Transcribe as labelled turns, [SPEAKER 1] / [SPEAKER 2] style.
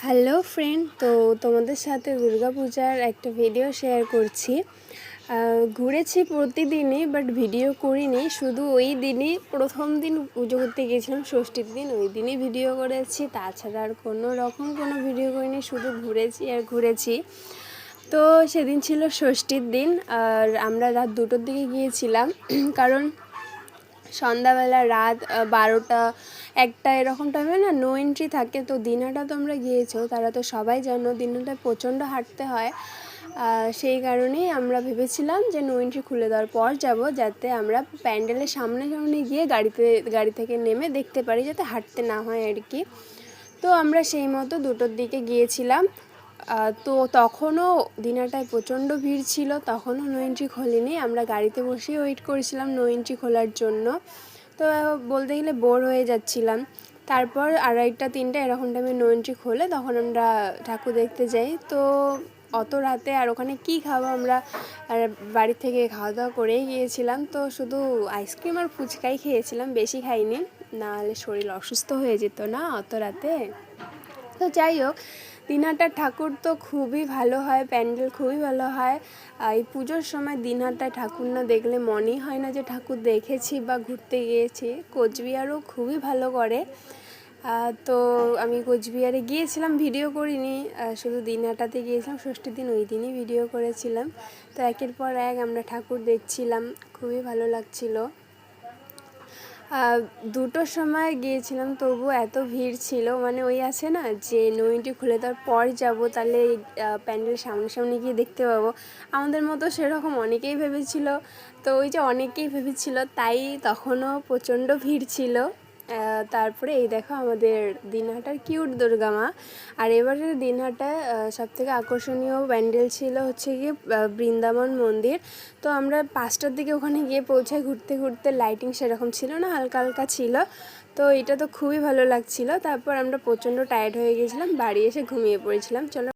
[SPEAKER 1] Hello friend, তো তোমাদের সাথে দুর্গাপূজার একটা ভিডিও শেয়ার করছি। ঘুরেছি প্রতিদিনই, বাট ভিডিও করিনি। শুধু ওই দিনই প্রথম দিন পুজো করতে গিয়েছিলাম, ষষ্ঠীর দিন, ওই দিনই ভিডিও করেছি। তাছাড়া আর কোনো রকম কোনো ভিডিও করিনি, শুধু ঘুরেছি আর ঘুরেছি। তো সেদিন ছিল ষষ্ঠীর দিন, আর আমরা রাত 2টোর দিকে গিয়েছিলাম। কারণ সন্ধ্যাবেলা রাত 12টা 1টা এরকম টাইমে না নো এন্ট্রি থাকে। তো দিনাটা তোমরা গিয়েছো, তারা তো সবাই জানো দিনাটায় প্রচণ্ড হাঁটতে হয়। সেই কারণেই আমরা ভেবেছিলাম যে নো এন্ট্রি খুলে দেওয়ার পর যাব, যাতে আমরা প্যান্ডেলের সামনে গিয়ে গাড়ি থেকে নেমে দেখতে পারি, যাতে হাঁটতে না হয় আর কি। তো আমরা সেই মতো 2টোর দিকে গিয়েছিলাম। তো তখনও দিনাটায় প্রচণ্ড ভিড় ছিল, তখনও নো এন্ট্রি খোলেনি। আমরা গাড়িতে বসেই ওয়েট করেছিলাম নো এন্ট্রি খোলার জন্য। তো বলতে গেলে বোর হয়ে যাচ্ছিলাম। তারপর 2:30 3টা এরকম টাইমে নো এন্ট্রি খোলে, তখন আমরা ঠাকুর দেখতে যাই। তো অত রাতে আর ওখানে কী খাবো, আমরা বাড়ি থেকে খাওয়া দাওয়া করেই গিয়েছিলাম। তো শুধু আইসক্রিম আর ফুচকাই খেয়েছিলাম, বেশি খাইনি, নাহলে শরীর অসুস্থ হয়ে যেত না অত রাতে। তো যাই হোক, দিনহাটার ঠাকুর তো খুবই ভালো হয়, প্যান্ডেল খুবই ভালো হয়। এই পুজোর সময় দিনহাটায় ঠাকুর না দেখলে মনেই হয় না যে ঠাকুর দেখেছি বা ঘুরতে গিয়েছি। কোচবিহারও খুবই ভালো করে। তো আমি কোচবিহারে গিয়েছিলাম, ভিডিও করিনি, শুধু দিনহাটাতে গিয়েছিলাম ষষ্ঠীর দিন, ওই দিনই ভিডিও করেছিলাম। তো একের পর এক আমরা ঠাকুর দেখছিলাম, খুবই ভালো লাগছিলো। 2টোর সময় গিয়েছিলাম, তবু এত ভিড় ছিল, মানে ওই আছে না যে নো এন্ট্রি খুলে দেওয়ার পর যাব, তাহলে প্যান্ডেল সামনাসামনি গিয়ে দেখতে পাবো। আমাদের মতো সেরকম অনেকেই ভেবেছিল। তো ওই যে অনেকেই ভেবেছিল, তাই তখনও প্রচণ্ড ভিড় ছিল। তারপরে এই দেখো আমাদের দিনহাটার কিউট দুর্গা মা। আর এবারের দিনহাটায় সবথেকে আকর্ষণীয় প্যান্ডেল ছিল হচ্ছে গিয়ে বৃন্দাবন মন্দির। তো আমরা 5টার দিকে ওখানে গিয়ে পৌঁছাই, ঘুরতে ঘুরতে। লাইটিং সেরকম ছিল না, হালকা হালকা ছিল। তো এটা তো খুবই ভালো লাগছিল। তারপর আমরা প্রচণ্ড টায়ার্ড হয়ে গেছিলাম, বাড়ি এসে ঘুমিয়ে পড়েছিলাম। চলো।